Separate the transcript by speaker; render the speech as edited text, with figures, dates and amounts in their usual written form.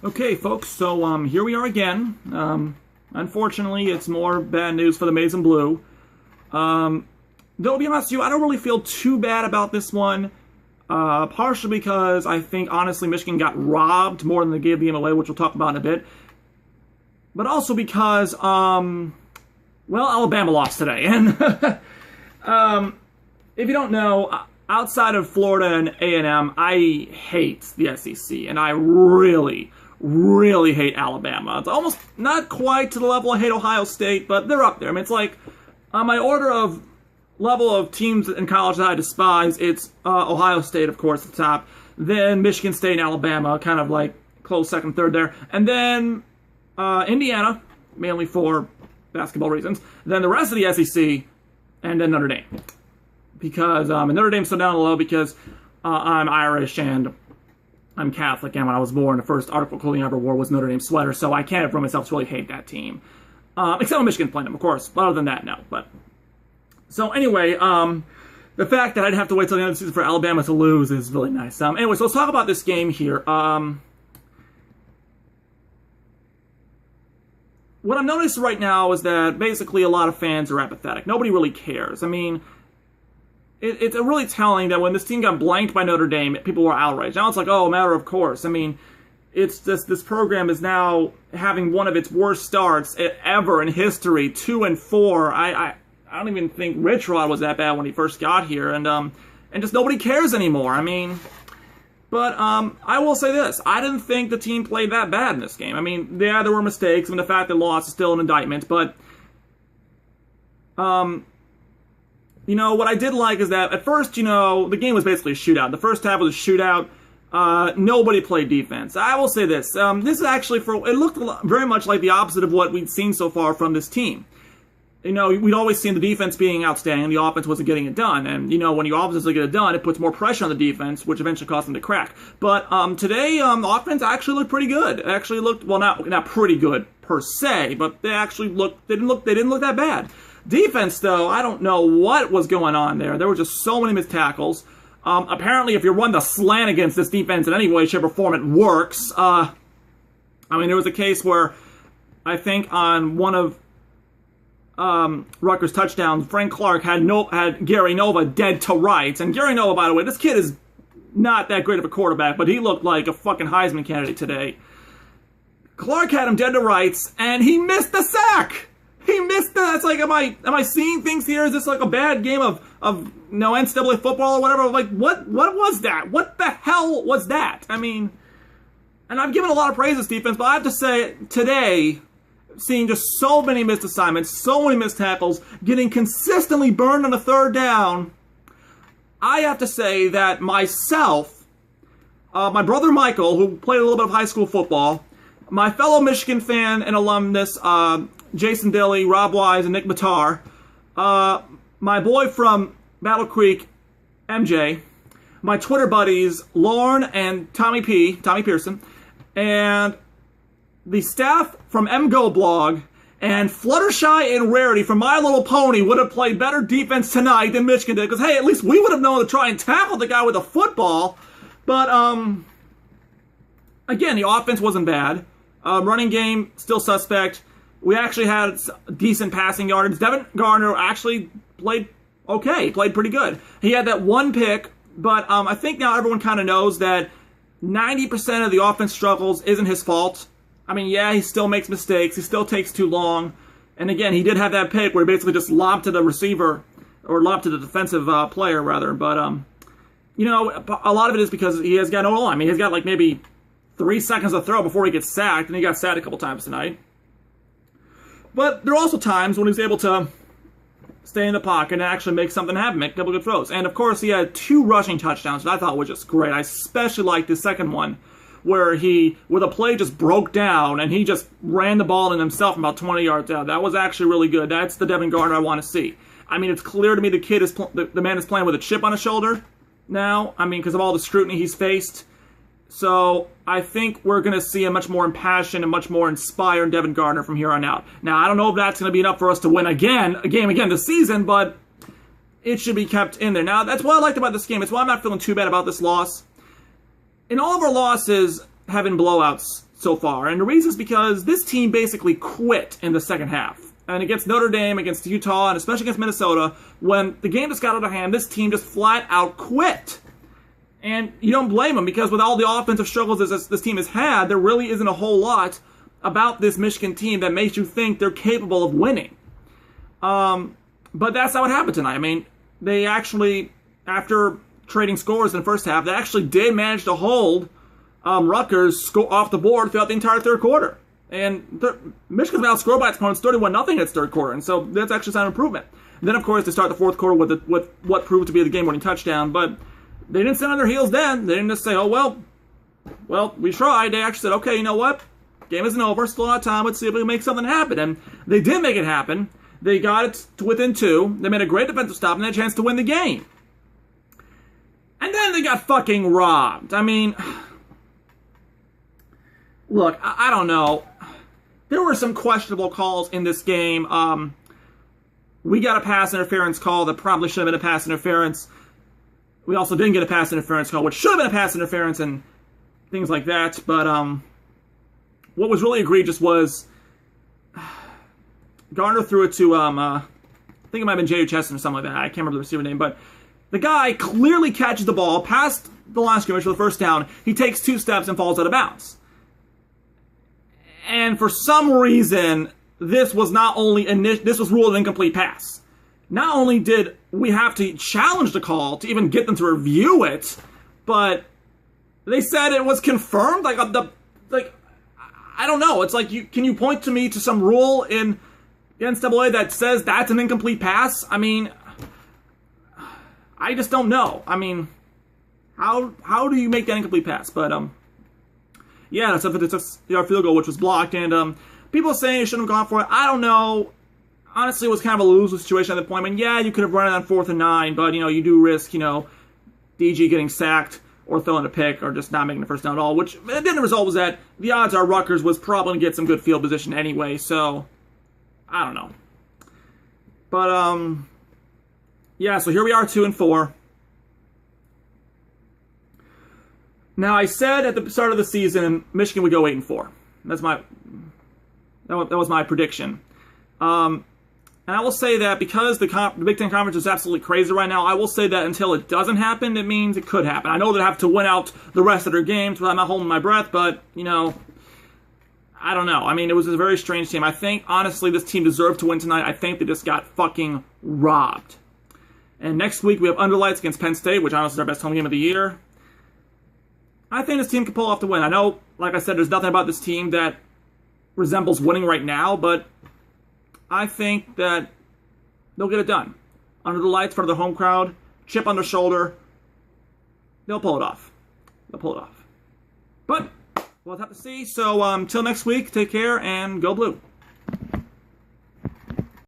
Speaker 1: Okay, folks, so here we are again. Unfortunately, it's more bad news for the Maize and Blue. Though, to be honest with you, I don't really feel too bad about this one. Partially because I think, honestly, Michigan got robbed more than they gave the game away, which we'll talk about in a bit. But also because, well, Alabama lost today. And if you don't know, outside of Florida and A&M, I hate the SEC. And I really hate Alabama. It's almost not quite to the level I hate Ohio State, but they're up there. I mean, it's like, on my order of level of teams in college that I despise, it's Ohio State, of course, at the top. Then Michigan State and Alabama, kind of like close second, third there. And then Indiana, mainly for basketball reasons. Then the rest of the SEC, and then Notre Dame. Because, and Notre Dame's so down low because I'm Irish and I'm Catholic, and when I was born, the first article clothing I ever wore was Notre Dame sweater, so I can't bring myself to really hate that team. Except when Michigan played them, of course. But other than that, no. But so anyway, the fact that I'd have to wait till the end of the season for Alabama to lose is really nice. Anyway, so let's talk about this game here. What I'm noticing right now is that basically a lot of fans are apathetic. Nobody really cares. I mean, it's really telling that when this team got blanked by Notre Dame, people were outraged. Now it's like, oh, a matter of course. I mean, it's just this program is now having one of its worst starts ever in history, 2-4. I don't even think Rich Rod was that bad when he first got here, and just nobody cares anymore. I mean, but I will say this: I didn't think the team played that bad in this game. I mean, yeah, there were mistakes, and the fact they lost is still an indictment. But you know, what I did like is that at first, you know, the game was basically a shootout. The first half was a shootout. Nobody played defense. I will say this. This is actually, it looked very much like the opposite of what we'd seen so far from this team. You know, we'd always seen the defense being outstanding, the offense wasn't getting it done. And, you know, when your offense doesn't get it done, it puts more pressure on the defense, which eventually caused them to crack. But today, the offense actually looked pretty good. It actually looked, well, not pretty good per se, but they actually they didn't look that bad. Defense, though, I don't know what was going on there. There were just so many missed tackles. Apparently, if you run the slant against this defense in any way, shape, or form, it works. I mean, there was a case where I think on one of Rutgers' touchdowns, Frank Clark had Gary Nova dead to rights. And Gary Nova, by the way, this kid is not that great of a quarterback, but he looked like a fucking Heisman candidate today. Clark had him dead to rights, and he missed the sack! He missed that. It's like, am I seeing things here? Is this like a bad game of no NCAA football or whatever? Like, what was that? What the hell was that? I mean, and I've given a lot of praise to this defense, but I have to say, today, seeing just so many missed assignments, so many missed tackles, getting consistently burned on the third down, I have to say that myself, my brother Michael, who played a little bit of high school football, my fellow Michigan fan and alumnus, Jason Dilly, Rob Wise, and Nick Matar, my boy from Battle Creek, MJ, my Twitter buddies, Lauren and Tommy Pearson, and the staff from MGO Blog, and Fluttershy and Rarity from My Little Pony would have played better defense tonight than Michigan did, because, hey, at least we would have known to try and tackle the guy with a football. But, again, the offense wasn't bad. Running game, still suspect. We actually had decent passing yardage. Devin Gardner actually played okay, played pretty good. He had that one pick, but I think now everyone kind of knows that 90% of the offense struggles isn't his fault. I mean, yeah, he still makes mistakes. He still takes too long. And again, he did have that pick where he basically just lobbed to the receiver, or lobbed to the defensive player, rather. But, you know, a lot of it is because he has got no line. I mean, he's got like maybe 3 seconds to throw before he gets sacked, and he got sacked a couple times tonight. But there are also times when he's able to stay in the pocket and actually make something happen, make a couple good throws. And, of course, he had 2 rushing touchdowns that I thought were just great. I especially liked the second one, where the play just broke down, and he just ran the ball in himself from about 20 yards out. That was actually really good. That's the Devin Gardner I want to see. I mean, it's clear to me the man is playing with a chip on his shoulder now. I mean, because of all the scrutiny he's faced. So I think we're going to see a much more impassioned and much more inspired Devin Gardner from here on out. Now, I don't know if that's going to be enough for us to win a game again this season, but it should be kept in there. Now, that's what I liked about this game. It's why I'm not feeling too bad about this loss. In all of our losses have been blowouts so far. And the reason is because this team basically quit in the second half. And against Notre Dame, against Utah, and especially against Minnesota, when the game just got out of hand, this team just flat out quit. And you don't blame them, because with all the offensive struggles this team has had, there really isn't a whole lot about this Michigan team that makes you think they're capable of winning. But that's not what happened tonight. I mean, they actually, after trading scores in the first half, they actually did manage to hold Rutgers off the board throughout the entire third quarter. And Michigan's been outscored by its opponents 31-0 in its third quarter, and so that's actually some improvement. And then, of course, they start the fourth quarter with what proved to be the game-winning touchdown, but they didn't sit on their heels then. They didn't just say, oh, well, we tried. They actually said, okay, you know what? Game isn't over. Still a lot of time. Let's see if we can make something happen. And they did make it happen. They got it to within 2. They made a great defensive stop and had a chance to win the game. And then they got fucking robbed. I mean, look, I don't know. There were some questionable calls in this game. We got a pass interference call that probably should have been a pass interference. We also didn't get a pass interference call, which should have been a pass interference and things like that. But what was really egregious was Garner threw it to, I think it might have been J.U. Cheston or something like that. I can't remember the receiver name. But the guy clearly catches the ball past the line of scrimmage for the first down. He takes 2 steps and falls out of bounds. And for some reason, this was ruled an incomplete pass. Not only did we have to challenge the call to even get them to review it, but they said it was confirmed. I don't know. It's like, can you point to me to some rule in the NCAA that says that's an incomplete pass? I mean, I just don't know. I mean, how do you make that incomplete pass? But yeah, it's a field goal, which was blocked, and people are saying you shouldn't have gone for it. I don't know. Honestly, it was kind of a lose situation at the point. I mean, yeah, you could have run it on 4th and 9, but, you do risk, DG getting sacked or throwing a pick or just not making the first down at all, which then the result was that the odds are Rutgers was probably going to get some good field position anyway, so I don't know. But, yeah, so here we are, 2-4. Now, I said at the start of the season, Michigan would go 8-4. That was my prediction. And I will say that because the Big Ten Conference is absolutely crazy right now, I will say that until it doesn't happen, it means it could happen. I know they have to win out the rest of their games, but I'm not holding my breath, but, I don't know. I mean, it was a very strange team. I think, honestly, this team deserved to win tonight. I think they just got fucking robbed. And next week, we have Underlights against Penn State, which honestly is our best home game of the year. I think this team can pull off the win. I know, like I said, there's nothing about this team that resembles winning right now, but I think that they'll get it done. Under the lights, for the home crowd, chip on their shoulder, they'll pull it off. But we'll have to see. So until next week, take care and go blue.